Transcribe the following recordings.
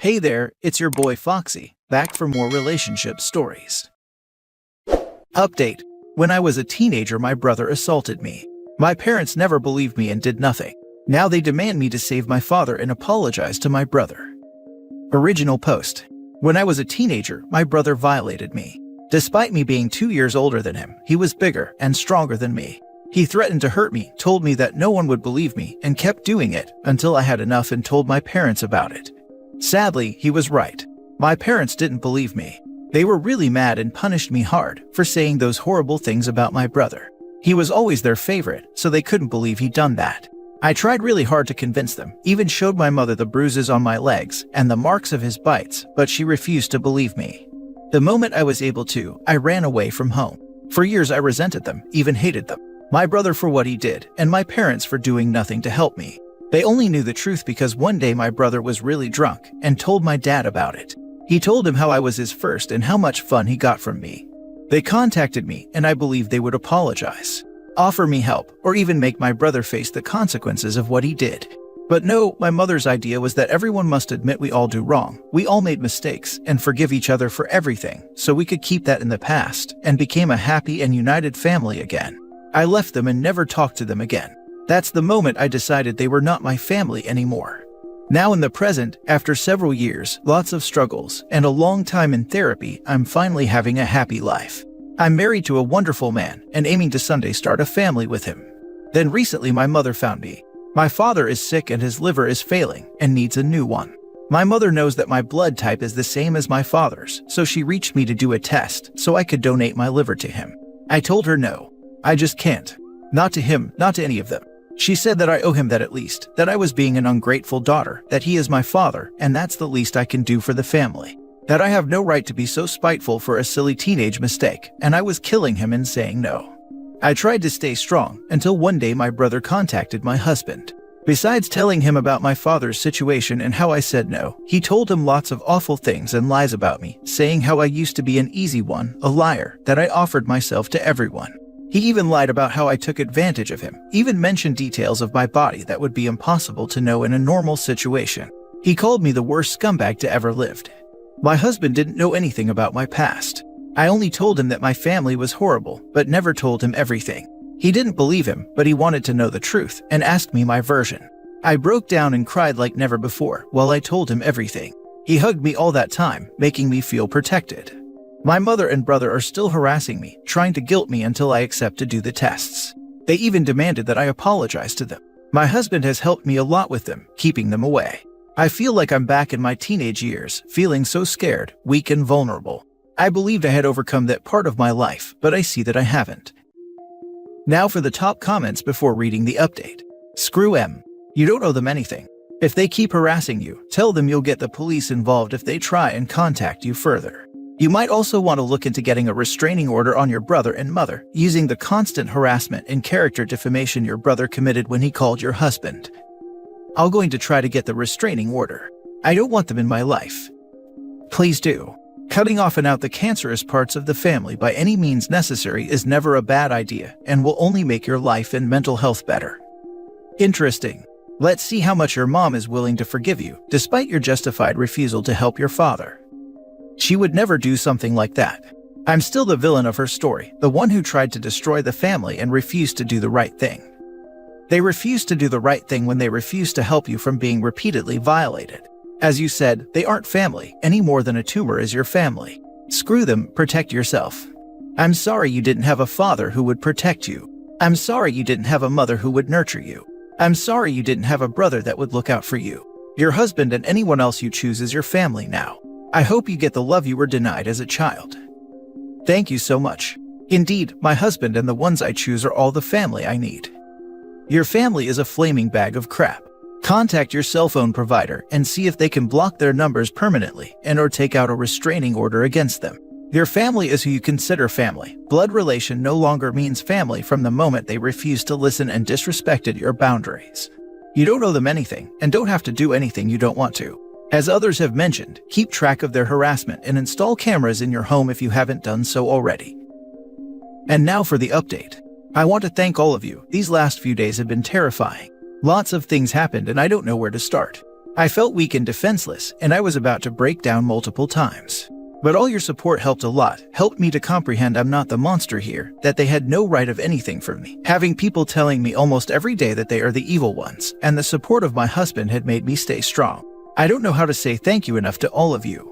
Hey there, it's your boy Foxy, back for more relationship stories. Update. When I was a teenager, my brother assaulted me. My parents never believed me and did nothing. Now they demand me to save my father and apologize to my brother. Original post. When I was a teenager, my brother violated me. Despite me being 2 years older than him, he was bigger and stronger than me. He threatened to hurt me, told me that no one would believe me, and kept doing it until I had enough and told my parents about it. Sadly, he was right. My parents didn't believe me. They were really mad and punished me hard for saying those horrible things about my brother. He was always their favorite, so they couldn't believe he'd done that. I tried really hard to convince them, even showed my mother the bruises on my legs and the marks of his bites, but she refused to believe me. The moment I was able to, I ran away from home. For years I resented them, even hated them. My brother for what he did, and my parents for doing nothing to help me. They only knew the truth because one day my brother was really drunk and told my dad about it. He told him how I was his first and how much fun he got from me. They contacted me and I believed they would apologize, offer me help, or even make my brother face the consequences of what he did. But no, my mother's idea was that everyone must admit we all do wrong, we all made mistakes, and forgive each other for everything, so we could keep that in the past and became a happy and united family again. I left them and never talked to them again. That's the moment I decided they were not my family anymore. Now in the present, after several years, lots of struggles, and a long time in therapy, I'm finally having a happy life. I'm married to a wonderful man and aiming to someday start a family with him. Then recently my mother found me. My father is sick and his liver is failing and needs a new one. My mother knows that my blood type is the same as my father's, so she reached me to do a test so I could donate my liver to him. I told her no. I just can't. Not to him, not to any of them. She said that I owe him that at least, that I was being an ungrateful daughter, that he is my father, and that's the least I can do for the family. That I have no right to be so spiteful for a silly teenage mistake, and I was killing him in saying no. I tried to stay strong, until one day my brother contacted my husband. Besides telling him about my father's situation and how I said no, he told him lots of awful things and lies about me, saying how I used to be an easy one, a liar, that I offered myself to everyone. He even lied about how I took advantage of him, even mentioned details of my body that would be impossible to know in a normal situation. He called me the worst scumbag to ever lived. My husband didn't know anything about my past. I only told him that my family was horrible, but never told him everything. He didn't believe him, but he wanted to know the truth and asked me my version. I broke down and cried like never before while I told him everything. He hugged me all that time, making me feel protected. My mother and brother are still harassing me, trying to guilt me until I accept to do the tests. They even demanded that I apologize to them. My husband has helped me a lot with them, keeping them away. I feel like I'm back in my teenage years, feeling so scared, weak and vulnerable. I believed I had overcome that part of my life, but I see that I haven't. Now for the top comments before reading the update. Screw M. You don't owe them anything. If they keep harassing you, tell them you'll get the police involved if they try and contact you further. You might also want to look into getting a restraining order on your brother and mother, using the constant harassment and character defamation your brother committed when he called your husband. I'm going to try to get the restraining order. I don't want them in my life. Please do. Cutting off and out the cancerous parts of the family by any means necessary is never a bad idea and will only make your life and mental health better. Interesting. Let's see how much your mom is willing to forgive you, despite your justified refusal to help your father. She would never do something like that. I'm still the villain of her story, the one who tried to destroy the family and refused to do the right thing. They refused to do the right thing when they refused to help you from being repeatedly violated. As you said, they aren't family, any more than a tumor is your family. Screw them, protect yourself. I'm sorry you didn't have a father who would protect you. I'm sorry you didn't have a mother who would nurture you. I'm sorry you didn't have a brother that would look out for you. Your husband and anyone else you choose is your family now. I hope you get the love you were denied as a child. Thank you so much. Indeed, my husband and the ones I choose are all the family I need. Your family is a flaming bag of crap. Contact your cell phone provider and see if they can block their numbers permanently and or take out a restraining order against them. Your family is who you consider family. Blood relation no longer means family from the moment they refuse to listen and disrespected your boundaries. You don't owe them anything and don't have to do anything you don't want to. As others have mentioned, keep track of their harassment and install cameras in your home if you haven't done so already. And now for the update. I want to thank all of you. These last few days have been terrifying. Lots of things happened and I don't know where to start. I felt weak and defenseless, and I was about to break down multiple times. But all your support helped a lot, helped me to comprehend I'm not the monster here, that they had no right of anything from me. Having people telling me almost every day that they are the evil ones, and the support of my husband had made me stay strong. I don't know how to say thank you enough to all of you.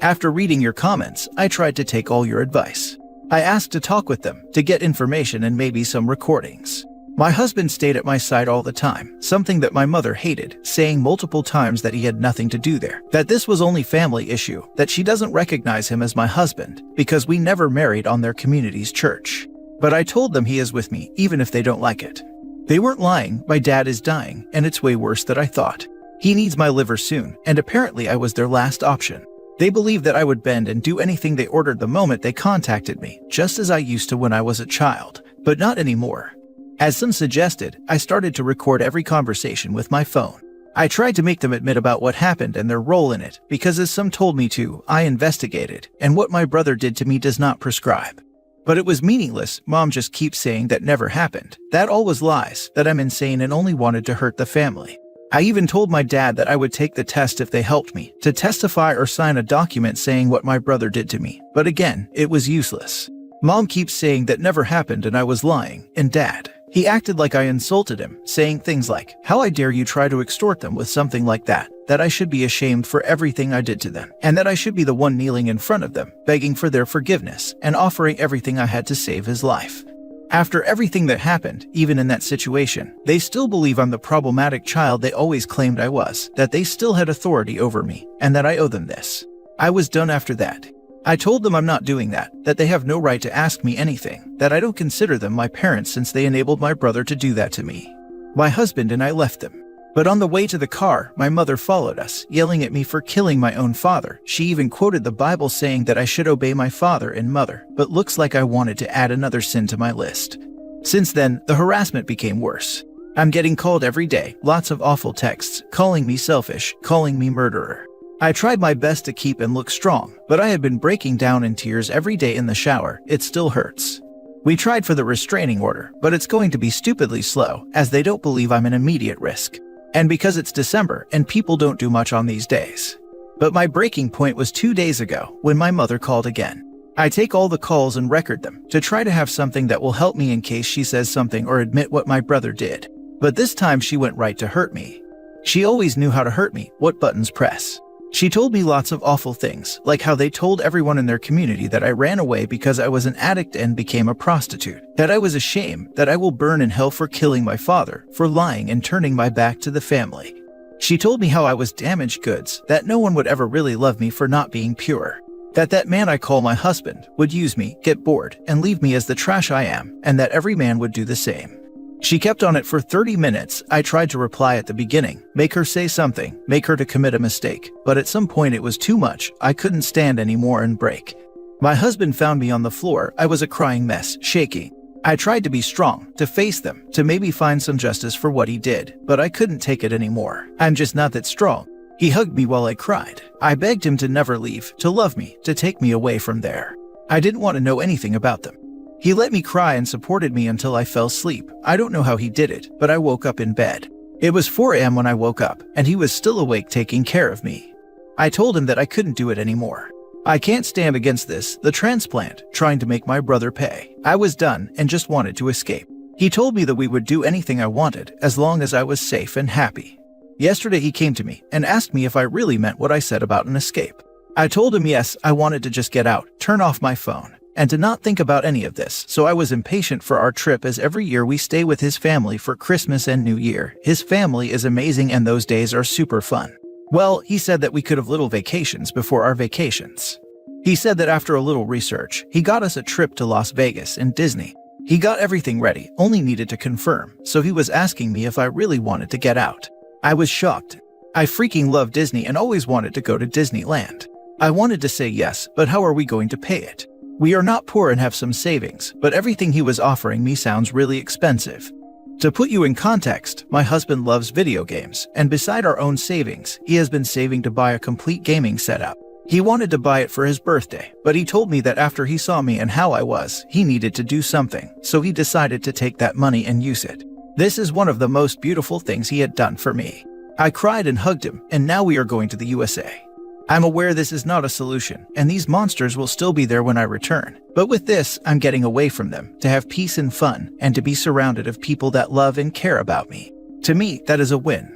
After reading your comments, I tried to take all your advice. I asked to talk with them, to get information and maybe some recordings. My husband stayed at my side all the time, something that my mother hated, saying multiple times that he had nothing to do there, that this was only family issue, that she doesn't recognize him as my husband, because we never married on their community's church. But I told them he is with me, even if they don't like it. They weren't lying, my dad is dying, and it's way worse than I thought. He needs my liver soon, and apparently I was their last option. They believed that I would bend and do anything they ordered the moment they contacted me, just as I used to when I was a child, but not anymore. As some suggested, I started to record every conversation with my phone. I tried to make them admit about what happened and their role in it, because as some told me to, I investigated, and what my brother did to me does not prescribe. But it was meaningless. Mom just keeps saying that never happened, that all was lies, that I'm insane and only wanted to hurt the family. I even told my dad that I would take the test if they helped me, to testify or sign a document saying what my brother did to me, but again, it was useless. Mom keeps saying that never happened and I was lying, and Dad, he acted like I insulted him, saying things like, "How I dare you try to extort them with something like that, that I should be ashamed for everything I did to them, and that I should be the one kneeling in front of them, begging for their forgiveness, and offering everything I had to save his life." After everything that happened, even in that situation, they still believe I'm the problematic child they always claimed I was, that they still had authority over me, and that I owe them this. I was done after that. I told them I'm not doing that they have no right to ask me anything, that I don't consider them my parents since they enabled my brother to do that to me. My husband and I left them. But on the way to the car, my mother followed us, yelling at me for killing my own father. She even quoted the Bible saying that I should obey my father and mother, but looks like I wanted to add another sin to my list. Since then, the harassment became worse. I'm getting called every day, lots of awful texts, calling me selfish, calling me murderer. I tried my best to keep and look strong, but I had been breaking down in tears every day in the shower. It still hurts. We tried for the restraining order, but it's going to be stupidly slow, as they don't believe I'm an immediate risk. And because it's December and people don't do much on these days. But my breaking point was 2 days ago, when my mother called again. I take all the calls and record them, to try to have something that will help me in case she says something or admit what my brother did. But this time she went right to hurt me. She always knew how to hurt me, what buttons press. She told me lots of awful things, like how they told everyone in their community that I ran away because I was an addict and became a prostitute, that I was a shame, that I will burn in hell for killing my father, for lying and turning my back to the family. She told me how I was damaged goods, that no one would ever really love me for not being pure, that man I call my husband would use me, get bored, and leave me as the trash I am, and that every man would do the same. She kept on it for 30 minutes. I tried to reply at the beginning, make her say something, make her to commit a mistake, but at some point it was too much. I couldn't stand anymore and break. My husband found me on the floor. I was a crying mess, shaking. I tried to be strong, to face them, to maybe find some justice for what he did, but I couldn't take it anymore. I'm just not that strong. He hugged me while I cried. I begged him to never leave, to love me, to take me away from there. I didn't want to know anything about them. He let me cry and supported me until I fell asleep. I don't know how he did it, but I woke up in bed. It was 4 a.m. when I woke up, and he was still awake taking care of me. I told him that I couldn't do it anymore. I can't stand against this, the transplant, trying to make my brother pay. I was done and just wanted to escape. He told me that we would do anything I wanted, as long as I was safe and happy. Yesterday he came to me and asked me if I really meant what I said about an escape. I told him yes, I wanted to just get out, turn off my phone, and to not think about any of this, so I was impatient for our trip as every year we stay with his family for Christmas and New Year. His family is amazing and those days are super fun. Well, he said that we could have little vacations before our vacations. He said that after a little research, he got us a trip to Las Vegas and Disney. He got everything ready, only needed to confirm, so he was asking me if I really wanted to get out. I was shocked. I freaking love Disney and always wanted to go to Disneyland. I wanted to say yes, but how are we going to pay it? We are not poor and have some savings, but everything he was offering me sounds really expensive. To put you in context, my husband loves video games, and beside our own savings, he has been saving to buy a complete gaming setup. He wanted to buy it for his birthday, but he told me that after he saw me and how I was, he needed to do something, so he decided to take that money and use it. This is one of the most beautiful things he had done for me. I cried and hugged him, and now we are going to the USA. I'm aware this is not a solution, and these monsters will still be there when I return. But with this, I'm getting away from them, to have peace and fun, and to be surrounded of people that love and care about me. To me, that is a win.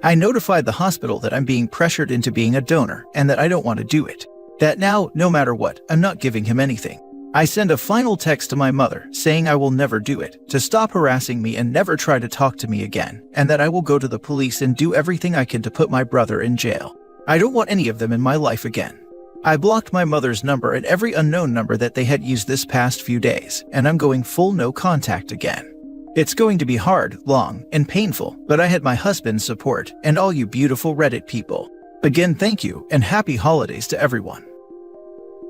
I notified the hospital that I'm being pressured into being a donor, and that I don't want to do it. That now, no matter what, I'm not giving him anything. I send a final text to my mother, saying I will never do it, to stop harassing me and never try to talk to me again, and that I will go to the police and do everything I can to put my brother in jail. I don't want any of them in my life again. I blocked my mother's number and every unknown number that they had used this past few days, and I'm going full no contact again. It's going to be hard, long, and painful, but I had my husband's support and all you beautiful Reddit people. Again, thank you and happy holidays to everyone.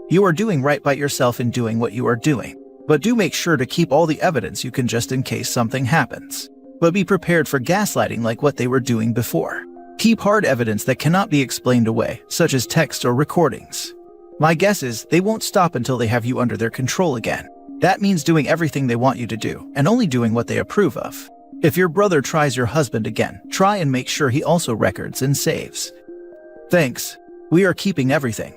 You are doing right by yourself in doing what you are doing, but do make sure to keep all the evidence you can just in case something happens. But be prepared for gaslighting like what they were doing before. Keep hard evidence that cannot be explained away, such as text or recordings. My guess is they won't stop until they have you under their control again. That means doing everything they want you to do, and only doing what they approve of. If your brother tries your husband again, try and make sure he also records and saves. Thanks. We are keeping everything.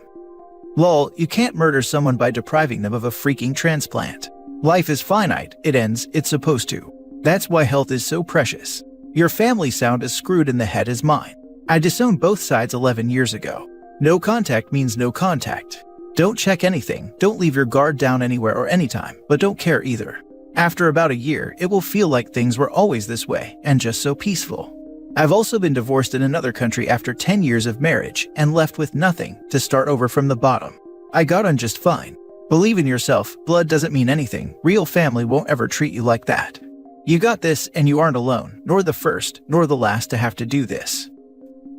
Lol, you can't murder someone by depriving them of a freaking transplant. Life is finite, it ends, it's supposed to. That's why health is so precious. Your family sound as screwed in the head as mine. I disowned both sides 11 years ago. No contact means no contact. Don't check anything, don't leave your guard down anywhere or anytime, but don't care either. After about a year, it will feel like things were always this way, and just so peaceful. I've also been divorced in another country after 10 years of marriage, and left with nothing, to start over from the bottom. I got on just fine. Believe in yourself, blood doesn't mean anything, real family won't ever treat you like that. You got this, and you aren't alone, nor the first, nor the last to have to do this.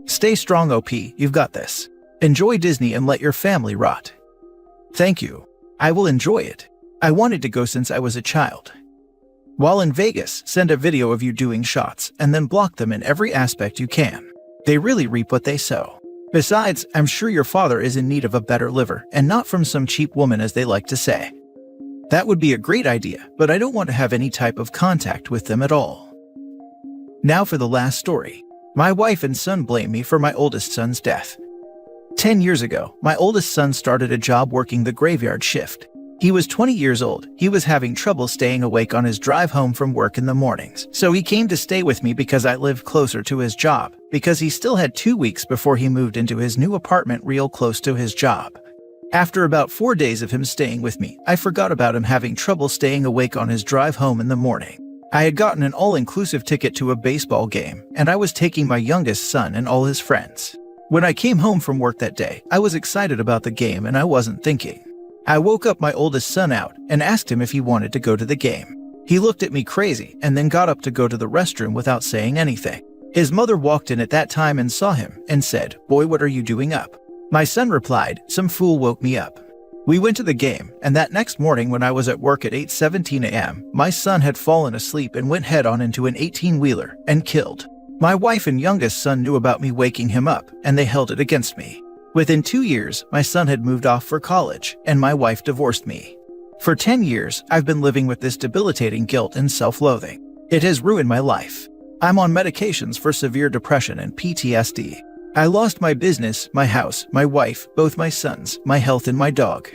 Stay strong, OP, you've got this. Enjoy Disney and let your family rot. Thank you. I will enjoy it. I wanted to go since I was a child. While in Vegas, send a video of you doing shots, and then block them in every aspect you can. They really reap what they sow. Besides, I'm sure your father is in need of a better liver, and not from some cheap woman as they like to say. That would be a great idea, but I don't want to have any type of contact with them at all. Now for the last story. My wife and son blame me for my oldest son's death. 10 years ago, my oldest son started a job working the graveyard shift. He was 20 years old. He was having trouble staying awake on his drive home from work in the mornings. So he came to stay with me because I lived closer to his job, because he still had 2 weeks before he moved into his new apartment real close to his job. After about 4 days of him staying with me, I forgot about him having trouble staying awake on his drive home in the morning. I had gotten an all-inclusive ticket to a baseball game, and I was taking my youngest son and all his friends. When I came home from work that day, I was excited about the game and I wasn't thinking. I woke up my oldest son out and asked him if he wanted to go to the game. He looked at me crazy and then got up to go to the restroom without saying anything. His mother walked in at that time and saw him and said, "Boy, what are you doing up?" My son replied, "Some fool woke me up." We went to the game, and that next morning when I was at work at 8:17 a.m., my son had fallen asleep and went head-on into an 18-wheeler and killed. My wife and youngest son knew about me waking him up, and they held it against me. Within 2 years, my son had moved off for college, and my wife divorced me. For 10 years, I've been living with this debilitating guilt and self-loathing. It has ruined my life. I'm on medications for severe depression and PTSD. I lost my business, my house, my wife, both my sons, my health, and my dog.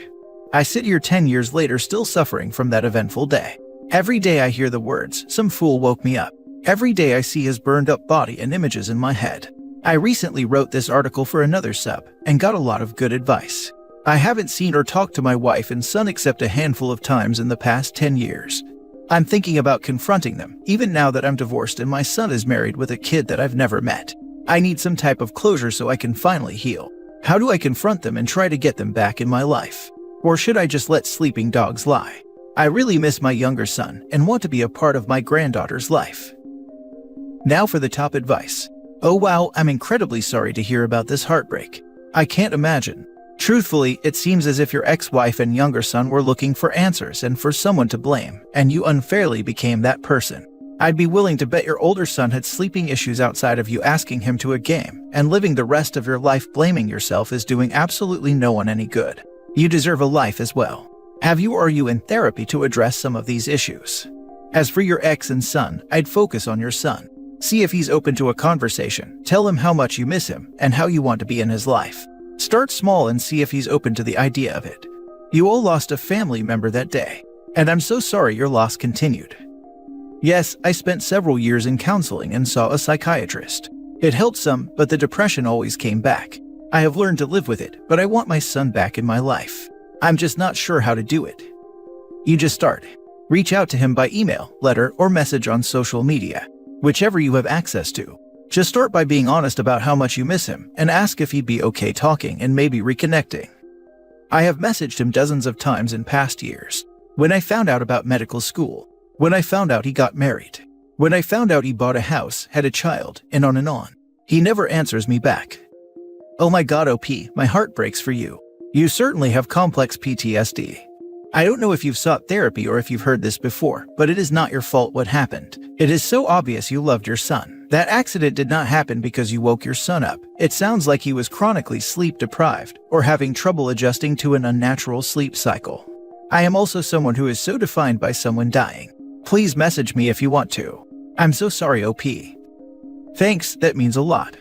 I sit here 10 years later still suffering from that eventful day. Every day I hear the words, "Some fool woke me up." Every day I see his burned-up body and images in my head. I recently wrote this article for another sub, and got a lot of good advice. I haven't seen or talked to my wife and son except a handful of times in the past 10 years. I'm thinking about confronting them, even now that I'm divorced and my son is married with a kid that I've never met. I need some type of closure so I can finally heal. How do I confront them and try to get them back in my life? Or should I just let sleeping dogs lie? I really miss my younger son and want to be a part of my granddaughter's life. Now for the top advice. Oh wow, I'm incredibly sorry to hear about this heartbreak. I can't imagine. Truthfully, it seems as if your ex-wife and younger son were looking for answers and for someone to blame, and you unfairly became that person. I'd be willing to bet your older son had sleeping issues outside of you asking him to a game, and living the rest of your life blaming yourself is doing absolutely no one any good. You deserve a life as well. Have you or are you in therapy to address some of these issues? As for your ex and son, I'd focus on your son. See if he's open to a conversation. Tell him how much you miss him and how you want to be in his life. Start small and see if he's open to the idea of it. You all lost a family member that day, and I'm so sorry your loss continued. Yes, I spent several years in counseling and saw a psychiatrist. It helped some, but the depression always came back. I have learned to live with it, but I want my son back in my life. I'm just not sure how to do it. You just start. Reach out to him by email, letter, or message on social media, whichever you have access to. Just start by being honest about how much you miss him and ask if he'd be okay talking and maybe reconnecting. I have messaged him dozens of times in past years. When I found out about medical school, when I found out he got married, when I found out he bought a house, had a child, and on and on. He never answers me back. Oh my god, OP, my heart breaks for you. You certainly have complex PTSD. I don't know if you've sought therapy or if you've heard this before, but it is not your fault what happened. It is so obvious you loved your son. That accident did not happen because you woke your son up. It sounds like he was chronically sleep deprived or having trouble adjusting to an unnatural sleep cycle. I am also someone who is so defined by someone dying. Please message me if you want to. I'm so sorry, OP. Thanks, that means a lot.